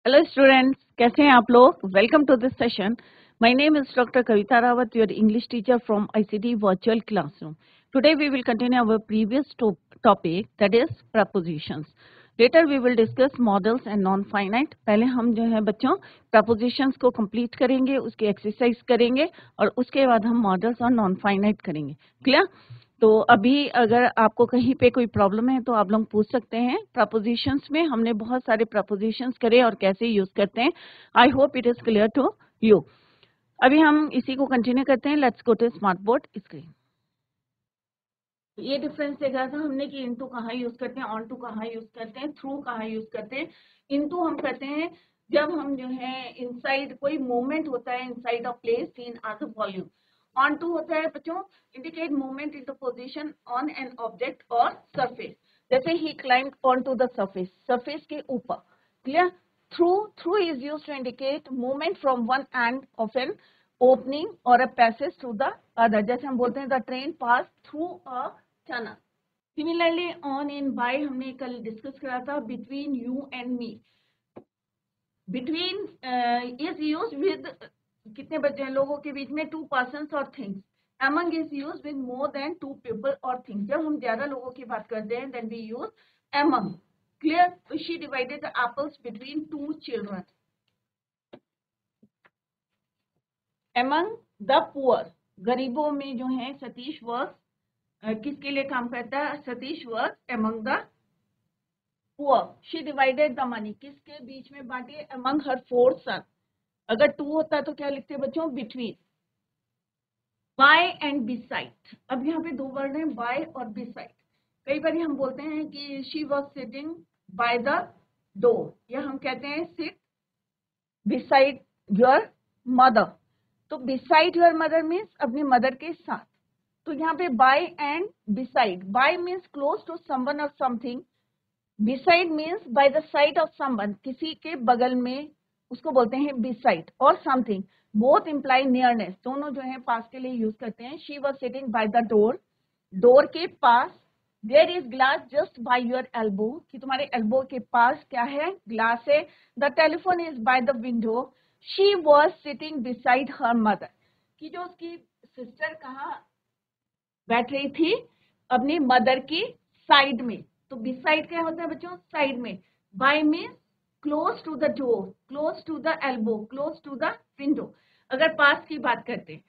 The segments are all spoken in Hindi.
Hello students, कैसे हैं आप लोग? Welcome to this session. My name is Dr. Kavita Rawat, your English teacher from ICT Virtual Classroom. Today we will continue our previous topic, that is prepositions. Later we will discuss models and non-finite. पहले हम जो है बच्चों prepositions को complete करेंगे, उसकी exercise करेंगे और उसके बाद हम models और non-finite करेंगे. Clear? तो अभी अगर आपको कहीं पे कोई प्रॉब्लम है तो आप लोग पूछ सकते हैं. प्रपोजिशंस में हमने बहुत सारे प्रपोजिशंस करे और कैसे यूज करते हैं. I hope it is clear to you. अभी हम इसी को कंटिन्यू करते हैं. Let's go to smart board screen. ये डिफरेंस देखा था हमने कि इनटू कहाँ यूज करते हैं, ऑन टू कहाँ यूज करते हैं, थ्रू कहाँ यूज करते हैं. इनटू हम करते हैं जब हम जो है इनसाइड कोई मूवमेंट होता है inside a place seen as a volume. On to होता है बच्चों indicate movement in the position on an object और सरफेस. जैसे ही climb on to the surface, surface के ऊपर. Clear? Through is use to indicate movement from one end of an opening or a passage to the other. जैसे हम बोलते हैं the train passed through a tunnel. Similarly on in by हमने कल डिस्कस करा था between you and me. Between is used with कितने बच्चे हैं लोगों के बीच में, two persons or things. Among is used with more than two people or things. जब हम ज्यादा लोगों की बात करते हैं then we use among. Clear? She divided the apples between two children. Among the poor, गरीबों में जो है सतीश वर्क किसके लिए काम करता है? Satish work among the poor. She divided the money. किसके बीच में बांटे? Among her four sons. अगर टू होता तो क्या लिखते बच्चों? Between. By and beside. अब यहाँ पे दो वर्ड हैं by और beside. कई बार हम बोलते हैं कि she was sitting by the door, या हम कहते हैं sit beside your mother. तो बिसाइड योर मदर मीन्स अपनी मदर के साथ. तो यहाँ पे by and beside. By means close to someone or something. Beside means by the side of someone, किसी के बगल में, उसको बोलते हैं बिसाइड. और समथिंग बोथ इम्प्लाई नियरनेस, दोनों जो है पास के लिए यूज करते हैं. She was sitting by the door, door के पास. There is glass just by your elbow, कि तुम्हारे एल्बो के पास क्या है? ग्लास है. The telephone is by the window. She was sitting beside her mother, कि जो उसकी सिस्टर कहाँ बैठ रही थी? अपनी मदर की साइड में. तो बिसाइड क्या होता है बच्चों? साइड में. By means close to the door, close to the elbow, close to the window. अगर पास की बात करते हैं,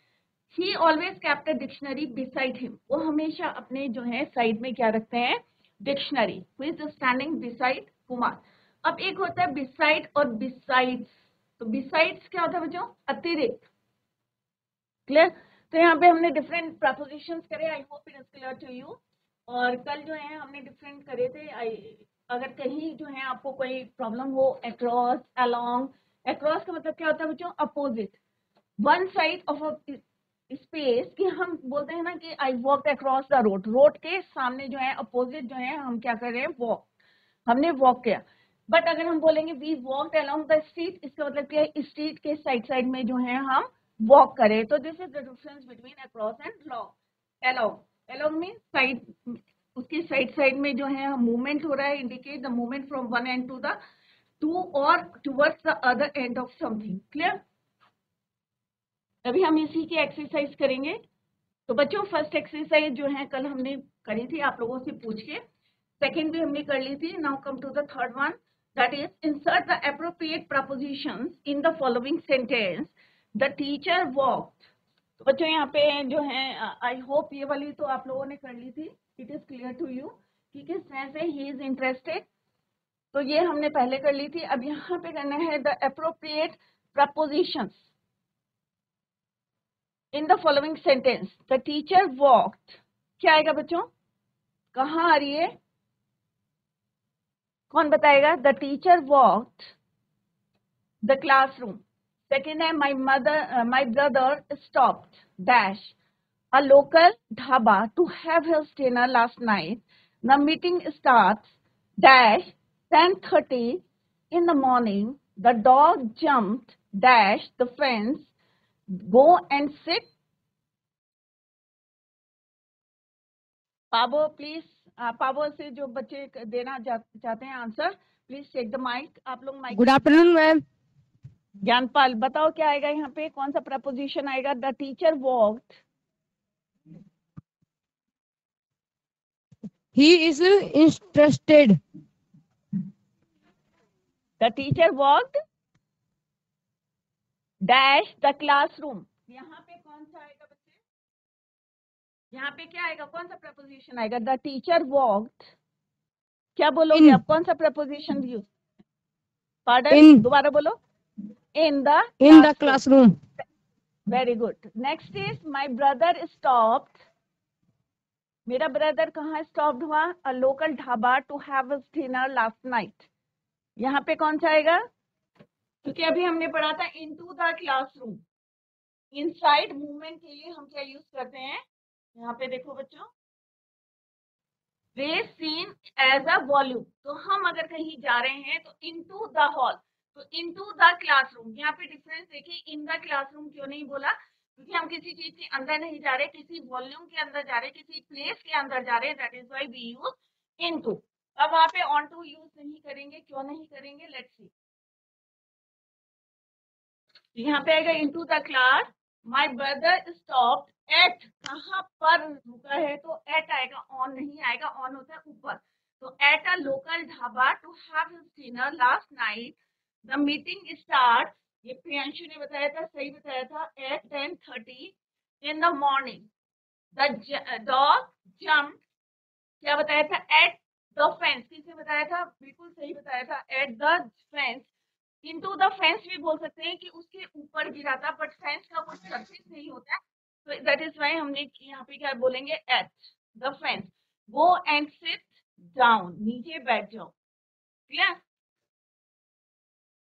he always kept a dictionary beside him, वो हमेशा अपने जो है साइड में क्या रखते हैं? Dictionary. who is standing beside Kumar. अब एक होता है beside और besides. तो बिसाइड्स क्या होता है बच्चों? अतिरिक्त. क्लियर? तो यहाँ पे हमने डिफरेंट प्रपोजिशंस करे. I hope it is clear to you. और कल जो है हमने डिफरेंट करे थे. अगर कहीं जो है आपको कोई प्रॉब्लम हो, अक्रॉस, अलोंग. अक्रॉस का मतलब क्या होता है बच्चों? Opposite, one side of a space. कि हम बोलते हैं ना कि I walk across the road. Road के सामने जो है अपोजिट जो है हम क्या कर रहे हैं? वॉक. हमने वॉक किया. बट अगर हम बोलेंगे we walk along the street, इसका मतलब क्या है? स्ट्रीट के साइड साइड में जो है हम वॉक करें. तो this is the difference between across and along. Along mean side, उसके साइड साइड में जो है मूवमेंट हो रहा है. Indicate the movement from one end to the to or towards the other end of something. Clear? अभी हम इसी की एक्सरसाइज करेंगे. तो बच्चों फर्स्ट एक्सरसाइज जो है कल हमने करी थी आप लोगों से पूछ के. सेकेंड भी हमने कर ली थी. Now come to the third one, that is insert the appropriate prepositions in the following sentence. The teacher walked. तो बच्चों यहाँ पे जो है आई होप ये वाली तो आप लोगों ने कर ली थी. It is clear to you कि किस तरह से ही इज इंटरेस्टेड. तो ये हमने पहले कर ली थी. अब यहाँ पे करना है the appropriate prepositions in the following sentence. The teacher walked. क्या आएगा बच्चों? कहाँ आ रही है? कौन बताएगा? The teacher walked the classroom. Second है my brother stopped dash a local dhaba to have his dinner last night. The meeting starts dash 10:30 in the morning. The dog jumped dash the fence. Go and sit. Pabo, please पावर से जो बच्चे देना चाहते हैं answer, please take the mic. आप लोग mic. Good afternoon ma'am. Gyanpal बताओ क्या आएगा यहाँ पे, कौन सा प्रपोजिशन आएगा? The teacher walked, he is interested. The teacher walked dash the classroom. यहाँ पे कौन सा आएगा बच्चे? यहाँ पे क्या आएगा, कौन सा प्रपोजिशन आएगा? द टीचर वॉक्ड, क्या बोलोगे आप, कौन सा प्रपोजिशन यूज? पार्डन, दोबारा बोलो। In the classroom. Very good. Next is my brother stopped, मेरा ब्रदर कहाँ स्टॉप्ड हुआ? A local dhaba to have dinner last night. यहाँ पे कौन सा आएगा? क्योंकि अभी हमने पढ़ा था into the classroom. Inside movement के लिए हम क्या यूज करते हैं? यहाँ पे देखो बच्चों, वे सीन एज अ वॉल्यूम। तो हम अगर कहीं जा रहे हैं तो इनटू द हॉल, तो इनटू द क्लासरूम। यहाँ पे डिफरेंस देखिए, इन द क्लासरूम क्यों नहीं बोला? क्योंकि हम किसी चीज के अंदर नहीं जा रहे, किसी वॉल्यूम के अंदर जा रहे, किसी प्लेस के अंदर जा रहे, that is why we use into. अब वहां पे ऑन टू यूज नहीं करेंगे, क्यों नहीं करेंगे? Let's see. यहाँ पे आएगा into the class. My brother stopped at, कहाँ पर रुका है? तो एट आएगा, ऑन नहीं आएगा, ऑन होता है ऊपर। तो at a local dhaba to have dinner last night. The meeting start, ये प्रियांशु ने बताया था, सही बताया था, at 10:30 in the morning. The dog jump, क्या बताया था? At the fence. किसने बताया था? बिल्कुल सही बताया था, at the fence. Into the fence भी बोल सकते हैं कि उसके ऊपर गिरा था, बट फेंस का कुछ सरफेस नहीं होता, तो दैट इज व्हाई हमने यहाँ पे क्या बोलेंगे? At the fence. Go and sit down, नीचे बैठ जाओ। Clear?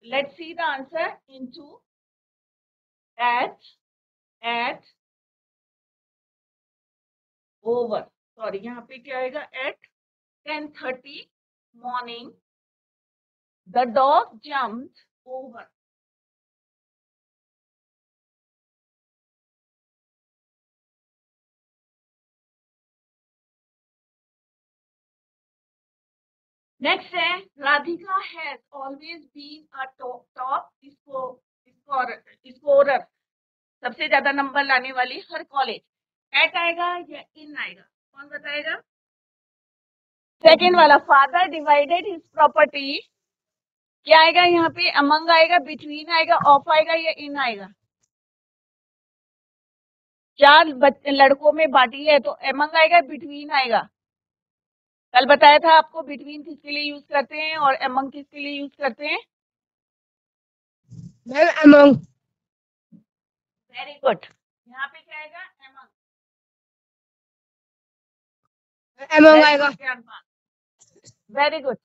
Let's see the answer. Into, at over, sorry यहाँ पे क्या आएगा? At 10:30 morning the dog jumped over. Next है, Radhika has always been a top scorer, सबसे ज्यादा नंबर लाने वाली हर कॉलेज। एट आएगा या इन आएगा? कौन बताएगा? सेकेंड वाला, फादर डिवाइडेड हिज प्रॉपर्टी, क्या आएगा यहाँ पे? अमंग आएगा, बिटवीन आएगा, ऑफ आएगा या इन आएगा? चार लड़कों में बांटी है, तो अमंग आएगा, बिटवीन आएगा? कल बताया था आपको बिटवीन किसके लिए यूज करते हैं और अमंग किसके लिए यूज करते हैं? Ma'am among. Very good. यहाँ पे क्या आएगा? अमंग। अमंग आएगा। Very good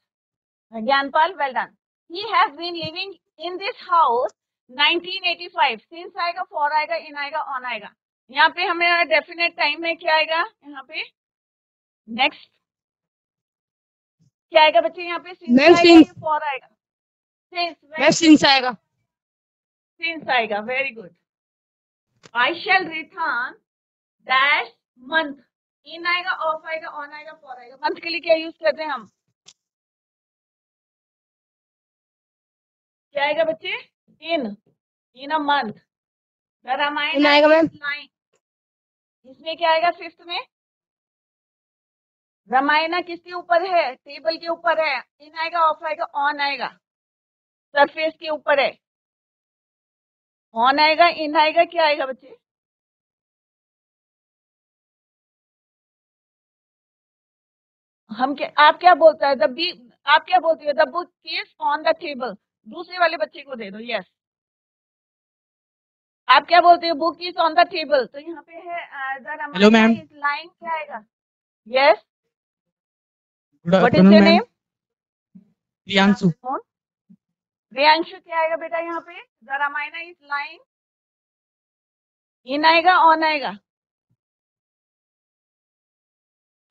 Gyanpal, well done. He has been living in this house 1985। Since आएगा, फॉर आएगा, इन आएगा, ऑन आएगा? यहाँ पे हमें डेफिनेट टाइम में क्या आएगा? यहाँ पे नेक्स्ट क्या आएगा बच्चे? यहाँ पे सिंस आएगा या फॉर आएगा? सिंस आएगा। सिंस आएगा, वेरी गुड। आई शैल रिटर्न डैश मंथ, इन आएगा, ऑफ आएगा, ऑन आएगा, फॉर आएगा? मंथ के लिए क्या यूज करते हैं हम? क्या आएगा बच्चे? इन अ मंथ। द रामायण आएगा मैम। इसमें क्या आएगा? फिफ्थ में रामायण किसके ऊपर है? टेबल के ऊपर है, इन आएगा, ऑफ आएगा, ऑन आएगा? सरफेस के ऊपर है, ऑन आएगा, इन आएगा, क्या आएगा बच्चे? हम क्या, आप क्या बोलता है? आप क्या बोलते हो? The book is on the table. दूसरे वाले बच्चे को दे दो। यस, आप क्या बोलते हो? Book is on the table. तो यहाँ पे है द रामायण इज लाइंग, क्या आएगा? Yes, what is your name? Priyanshu. Priyanshu, क्या आएगा बेटा यहाँ पे? द रामायण इज लाइंग, इन आएगा, ऑन आएगा?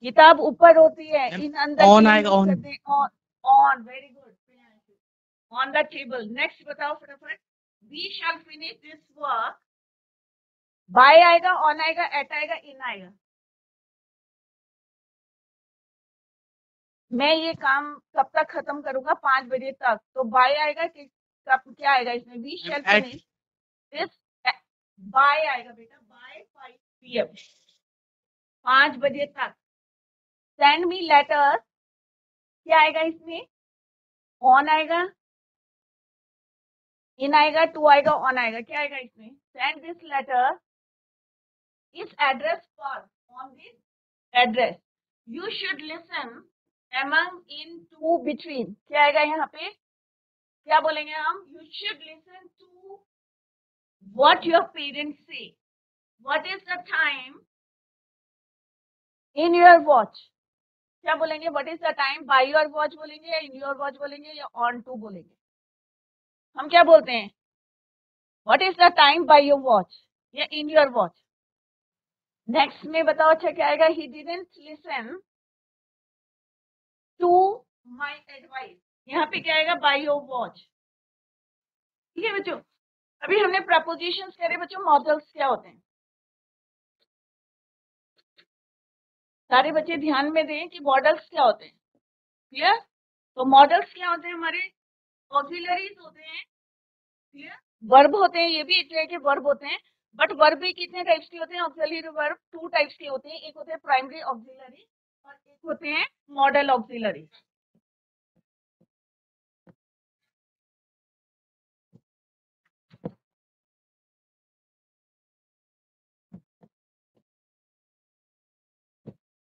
किताब ऊपर होती है, इन अंदर ऑन आएगा, on. On, very good Priyanshu. On the table. Next बताओ फटाफट। We shall finish this work, by आएगा, ऑन आएगा, एट आएगा, इन आएगा? मैं ये काम कब तक खत्म करूंगा, 5 बजे तक, तो बाय आएगा कि कब, क्या आएगा इसमें, we shall finish this by आएगा बेटा, बाय 5 PM, 5 बजे तक। सेंड मी लेटर, क्या आएगा इसमें, ऑन आएगा, इन आएगा, टू आएगा, ऑन आएगा, क्या आएगा इसमें, सेंड दिस लेटर इस एड्रेस पर, on this address, you should listen among in to between, क्या आएगा यहाँ पे, क्या बोलेंगे हम, you should listen to what your parents say, what is the time in your watch, क्या बोलेंगे, what is the time by your watch बोलेंगे, या in your watch बोलेंगे, या on to बोलेंगे, हम क्या बोलते हैं, what is the time by your watch या in your watch। नेक्स्ट में बताओ अच्छा क्या आएगा, he didn't listen to my advice, यहाँ पे क्या आएगा, by your watch। ठीक है बच्चों, अभी हमने प्रपोजिशंस करे बच्चों, मॉडल्स क्या होते हैं, सारे बच्चे ध्यान में दें कि मॉडल्स क्या होते हैं, क्लियर। तो मॉडल्स क्या होते हैं हमारे, ऑक्सिलरीज होते हैं, क्लियर। वर्ब होते हैं, ये भी एक तरह के वर्ब होते हैं, बट वर्ब भी कितने टाइप्स के होते हैं, ऑक्सिलरी वर्ब 2 टाइप्स के होते हैं, एक होते हैं प्राइमरी ऑक्सिलरी और एक होते हैं मॉडल ऑक्सिलरी।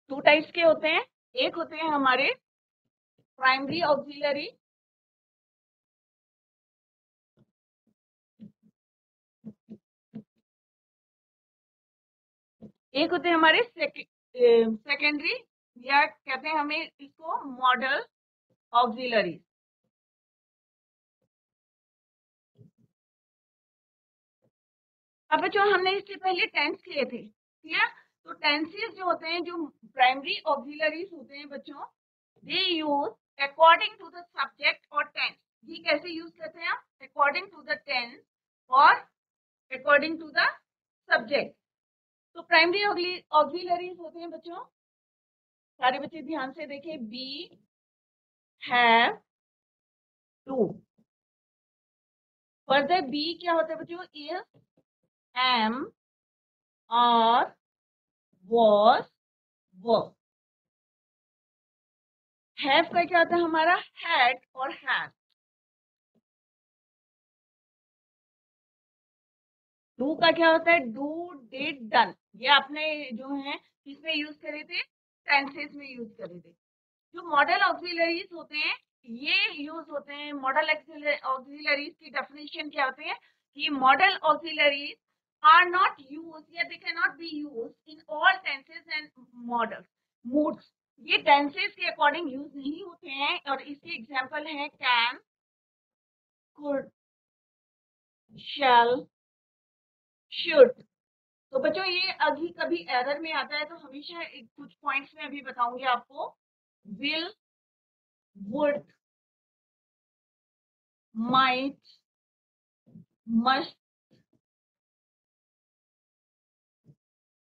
टू टाइप्स के होते हैं, एक होते हैं हमारे प्राइमरी ऑक्सिलरी, एक होते हैं हमारे सेकेंडरी, या कहते हैं हमें इसको मॉडल ऑक्सिलरी। अब बच्चों हमने इससे पहले टेंस किए थे, ठीक, तो टेंसेस जो होते हैं, जो प्राइमरी ऑक्सिलरीज होते हैं बच्चों, they use according to the subject और टेंस। ये कैसे यूज करते हैं हम, अकॉर्डिंग टू द टेंस और अकॉर्डिंग टू द सब्जेक्ट। तो प्राइमरी ऑक्सिलरीज होते हैं बच्चों, सारे बच्चे ध्यान से देखें, be, have, do. Further be क्या होता है बच्चों, is, am, are, was, verb. Have का क्या होता है हमारा, हैड और हैज। डू का क्या होता है, डू, डिड, डन। ये आपने जो है किसमें यूज करे थे, टेंसेस में यूज करे थे। जो मॉडल ऑक्सिलरीज होते हैं, ये यूज होते हैं, मॉडल ऑक्सिलरीज की डेफिनेशन क्या होती है कि modal auxiliaries are not use या they can not be use in all tenses and modals moods. ये टेंसेस के अकॉर्डिंग यूज नहीं होते हैं, और इसके एग्जांपल है कैन, कुड, शैल, शुड। तो बच्चों ये अभी कभी एरर में आता है, तो हमेशा कुछ पॉइंट्स में अभी बताऊंगी आपको, विल, वुड, माइट, मस्ट।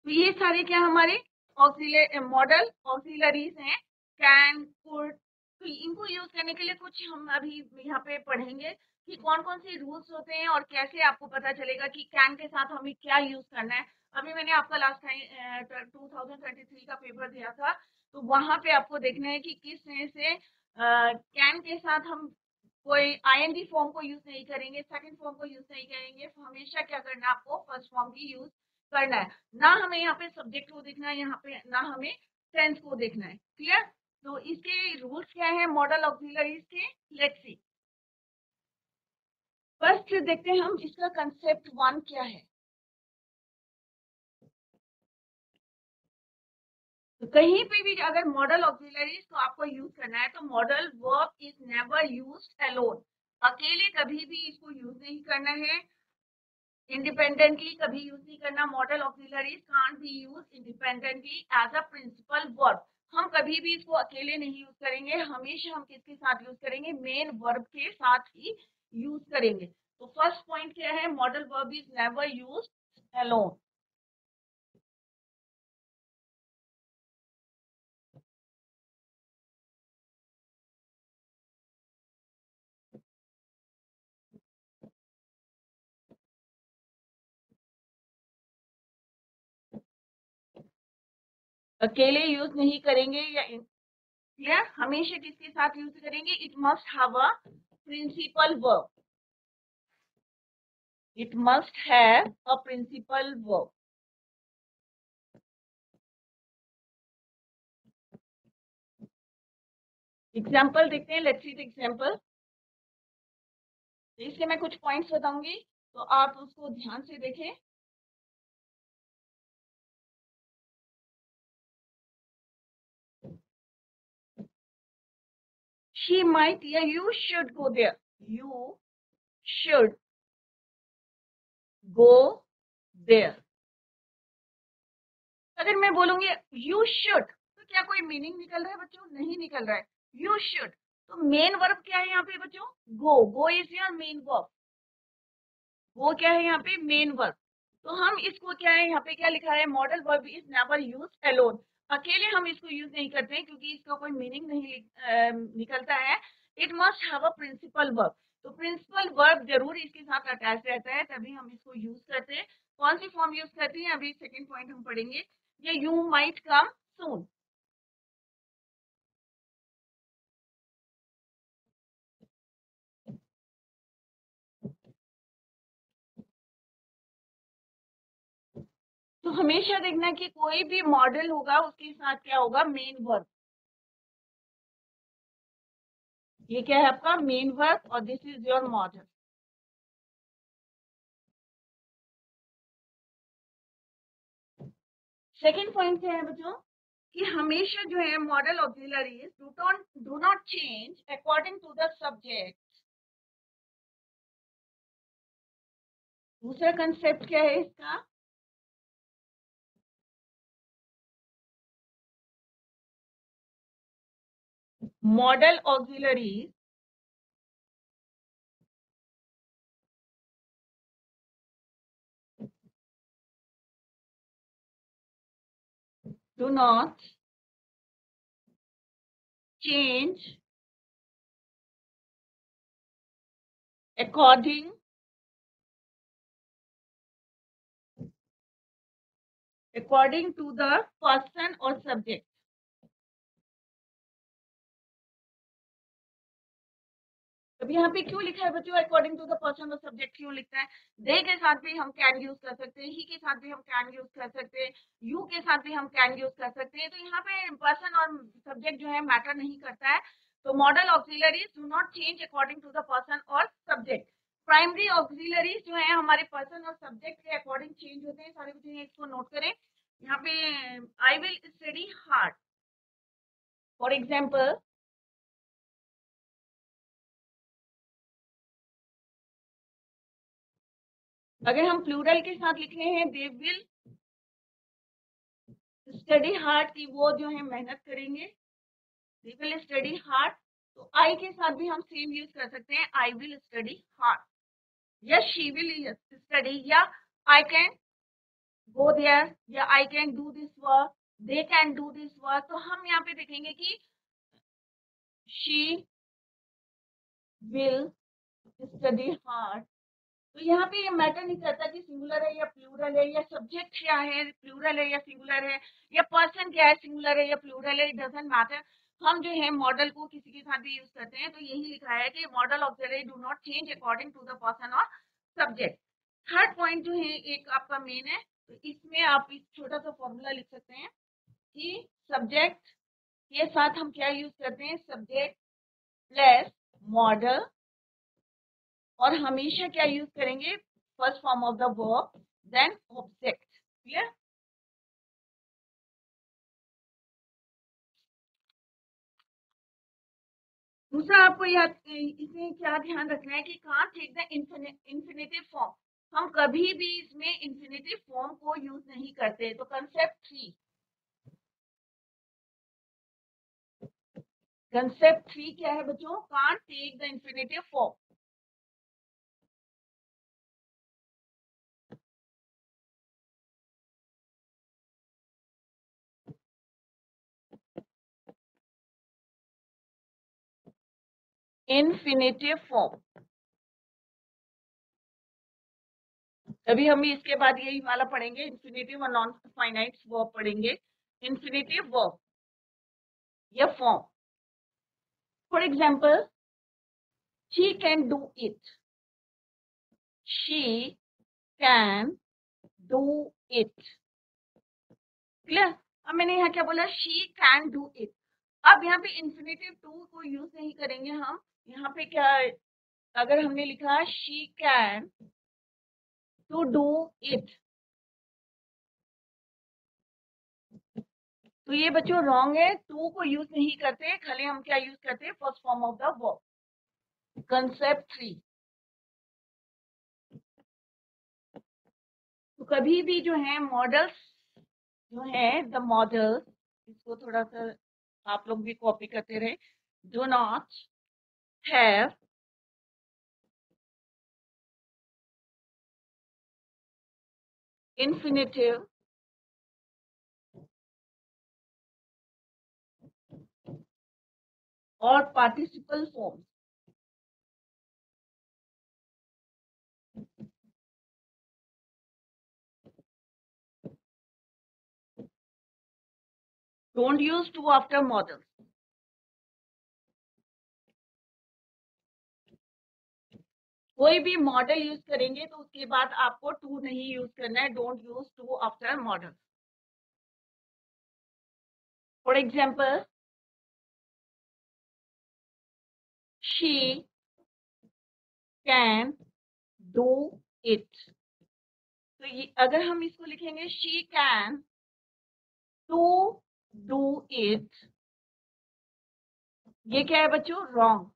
तो ये सारे क्या हमारे मॉडल ऑक्सिलरीज हैं, कैन, कुड। तो इनको यूज करने के लिए कुछ हम अभी यहाँ पे पढ़ेंगे कि कौन कौन से रूल्स होते हैं और कैसे आपको पता चलेगा कि कैन के साथ हमें क्या यूज करना है। अभी मैंने आपका लास्ट टाइम 2023 का पेपर दिया था, तो वहां पे आपको देखना है कि किस तरह से कैन के साथ हम कोई आईएनजी फॉर्म को यूज नहीं करेंगे, सेकंड फॉर्म को यूज नहीं करेंगे, हमेशा क्या करना है आपको, फर्स्ट फॉर्म की यूज करना है। ना हमें यहाँ पे सब्जेक्ट को देखना है, यहाँ पे ना हमें टेंस को देखना है, क्लियर। तो इसके रूल्स क्या है मॉडल ऑक्सिलरीज के, लेट्स सी। फर्स्ट देखते हैं हम इसका कंसेप्ट 1 क्या है। तो कहीं पे भी अगर मॉडल ऑक्सिलरीज को आपको यूज करना है, तो model verb is never used alone, अकेले कभी भी इसको यूज नहीं करना है, इंडिपेंडेंटली कभी यूज नहीं करना। Modal auxiliaries can't be use independently as a principal verb. हम कभी भी इसको अकेले नहीं यूज करेंगे, हमेशा हम किसके साथ यूज करेंगे, मेन वर्ब के साथ ही यूज करेंगे। तो फर्स्ट पॉइंट क्या है, modal verb is never used alone. अकेले यूज नहीं करेंगे या क्लियर, हमेशा किसके साथ यूज करेंगे? It must have a principal verb, it must have a principal verb. Example देखते हैं, लेट्स सी द एग्जाम्पल। इसलिए मैं कुछ पॉइंट्स बताऊंगी तो आप उसको ध्यान से देखें। She might या you should go there, you should go there। अगर मैं बोलूंगी you should तो क्या कोई मीनिंग निकल रहा है बच्चों? नहीं निकल रहा है। you should तो मेन वर्ब क्या है यहाँ पे बच्चों? go is your main verb, वो क्या है यहाँ पे? Main verb. तो हम इसको क्या है यहाँ पे क्या लिखा है? Modal verb is never used alone, अकेले हम इसको यूज नहीं करते हैं क्योंकि इसका कोई मीनिंग नहीं निकलता है। It must have a principal verb, तो प्रिंसिपल वर्ब जरूर इसके साथ अटैच रहता है, तभी हम इसको यूज करते हैं। कौन सी फॉर्म यूज करते हैं अभी सेकेंड पॉइंट हम पढ़ेंगे। ये यू माइट कम सून, तो हमेशा देखना कि कोई भी मॉडल होगा उसके साथ क्या होगा? Main verb. ये क्या है आपका? मेन वर्ब, और this is your modal. Second point क्या है बच्चों? कि हमेशा जो है modal auxiliaries do not change according to the subject. दूसरा कंसेप्ट क्या है इसका? Modal auxiliaries do not change according to the person और सब्जेक्ट। अब यहाँ पे क्यों लिखा है बच्चों अकॉर्डिंग टू द पर्सन और सब्जेक्ट? क्यों लिखता है? दे के साथ भी हम कैन यूज कर सकते हैं, ही के साथ भी हम कैन यूज कर सकते हैं, यू के साथ भी हम कैन यूज कर सकते हैं। तो यहाँ पे पर्सन और सब्जेक्ट जो है मैटर नहीं करता है। तो modal auxiliaries do not change according to the person और सब्जेक्ट। प्राइमरी ऑक्सिलरीज जो है हमारे पर्सन और सब्जेक्ट के अकॉर्डिंग चेंज होते हैं। सारे बच्चे इसको नोट करें। यहाँ पे I will study hard, for example अगर हम प्लूरल के साथ लिख रहे हैं दे विल स्टडी हार्ड, की वो जो है मेहनत करेंगे, दे विल स्टडी हार्ड। तो आई के साथ भी हम सेम यूज कर सकते हैं, आई विल स्टडी हार्ड, या शी विल स्टडी, या आई कैन गो देयर, या I can do this work, they can do this work. तो हम यहाँ पे देखेंगे कि शी विल स्टडी हार्ड। तो यहाँ पे ये मैटर नहीं करता कि सिंगुलर है या प्लूरल है, या सब्जेक्ट क्या है, प्लूरल है या सिंगुलर है, या पर्सन क्या है, सिंगुलर है या प्लूरल है, इट डजंट मैटर। हम जो है मॉडल को किसी के साथ भी यूज करते हैं। तो यही लिखा है कि modal auxiliary do not change according to the person और सब्जेक्ट। थर्ड पॉइंट जो है एक आपका मेन है, तो इसमें आप इस छोटा सा फॉर्मूला लिख सकते हैं कि सब्जेक्ट के साथ हम क्या यूज करते हैं? सब्जेक्ट प्लस मॉडल, और हमेशा क्या यूज करेंगे? First form of the verb then object. Clear? दूसरा आपको याद इसमें क्या ध्यान रखना है कि can't take the infinitive form, हम कभी भी इसमें इंफिनिटिव फॉर्म को यूज नहीं करते। तो कंसेप्ट थ्री क्या है बच्चों? Can't take the infinitive form. Infinitive form, अभी हम इसके बाद यही वाला पढ़ेंगे, इंफिनिटिव और नॉन फाइनाइट वर्ब पढ़ेंगे। infinitive verb या form. For example, she can do it. She can do it. Clear? अब मैंने यहाँ क्या बोला? She can do it. अब यहाँ पे infinitive to को यूज नहीं करेंगे हम. यहाँ पे क्या, अगर हमने लिखा she can to do it, तो ये बच्चों रॉन्ग है. टू को यूज नहीं करते, खाली हम क्या यूज करते हैं? First form of the verb. Concept 3. तो कभी भी जो है मॉडल्स जो है, द मॉडल्स, इसको थोड़ा सा आप लोग भी कॉपी करते रहे. Do not have infinitive or participle forms. Don't use to after models. कोई भी मॉडल यूज करेंगे तो उसके बाद आपको टू नहीं यूज करना है. Don't use to after modal. For example, she can do it. तो ये अगर हम इसको लिखेंगे she can to do it, ये क्या है बच्चों? Wrong.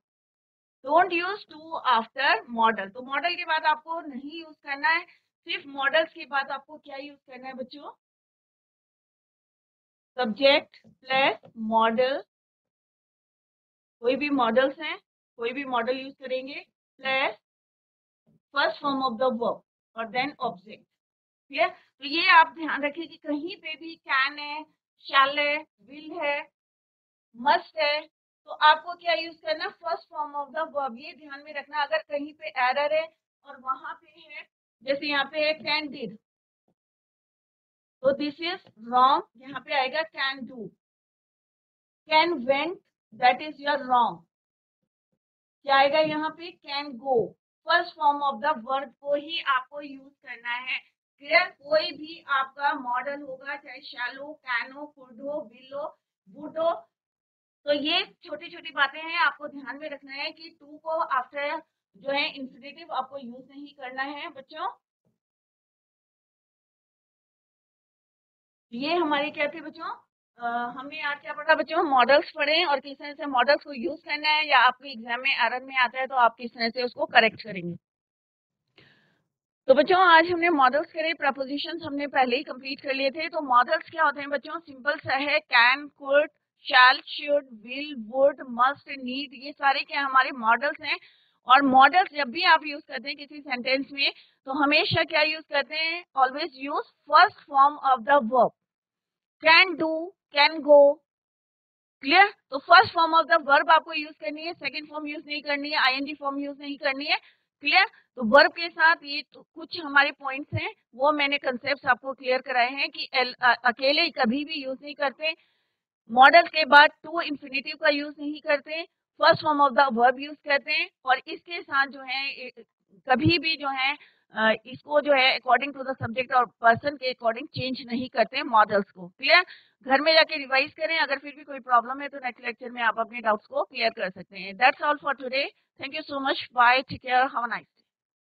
Don't use to after modal. तो मॉडल के बाद आपको नहीं यूज करना है. सिर्फ मॉडल्स के बाद आपको क्या यूज करना है बच्चों? Subject plus model. कोई भी मॉडल्स हैं, कोई भी मॉडल यूज करेंगे, plus first form of the verb और देन ऑब्जेक्ट. क्लियर? तो ये आप ध्यान रखिए कि कहीं पे भी कैन है, शैल है, विल है, मस्ट है, तो आपको क्या यूज करना? First form of the verb. ये ध्यान में रखना. अगर कहीं पे एरर है और वहां पे है, जैसे यहाँ पे है कैन डिड, तो दिस इज रॉन्ग. यहाँ पे आएगा can do. Can went, that is your wrong. क्या आएगा यहाँ पे? Can go. First form of the verb को ही आपको यूज करना है. क्लियर? कोई भी आपका मॉडल होगा, चाहे शैलो, कैन हो, कुड हो, विल हो, वुड हो, तो ये छोटी छोटी बातें हैं, आपको ध्यान में रखना है कि टू को आफ्टर जो है इंफिनिटिव आपको यूज नहीं करना है बच्चों. ये हमारे क्या थे बच्चों? हमने आज क्या पढ़ा बच्चों? मॉडल्स पढ़े और किस तरह से मॉडल्स को यूज करना है, या आपके एग्जाम में एरर में आता है तो आप किस तरह से उसको करेक्ट करेंगे. तो बच्चों आज हमने मॉडल्स करे, प्रपोजिशंस हमने पहले ही कंप्लीट कर लिए थे. तो मॉडल्स क्या होते हैं बच्चों? सिंपल सा है. Can, could, shall, should, will, would, must, need, ये सारे क्या हमारे मॉडल्स हैं. और मॉडल्स जब भी आप यूज करते हैं किसी सेंटेंस में, तो हमेशा क्या यूज करते हैं? Always use first form of the verb. Can do, can go. Clear? तो first form of the verb आपको यूज करनी है, सेकंड फॉर्म यूज नहीं करनी है, आईएनजी फॉर्म यूज नहीं करनी है. क्लियर? तो वर्ब के साथ ये तो कुछ हमारे पॉइंट्स हैं, वो मैंने कंसेप्ट आपको क्लियर कराए हैं कि अकेले कभी भी यूज नहीं करते. मॉडल के बाद टू इंफिनिटिव का यूज नहीं करते, first form of the verb use करते हैं. और इसके साथ जो है कभी भी जो है इसको जो है अकॉर्डिंग टू द सब्जेक्ट और पर्सन के अकॉर्डिंग चेंज नहीं करते मॉडल्स को. क्लियर? घर में जाके रिवाइज करें. अगर फिर भी कोई प्रॉब्लम है तो नेक्स्ट लेक्चर में आप अपने डाउट्स को क्लियर कर सकते हैं. That's all for today. Thank you so much. Bye. Take care. Have a nice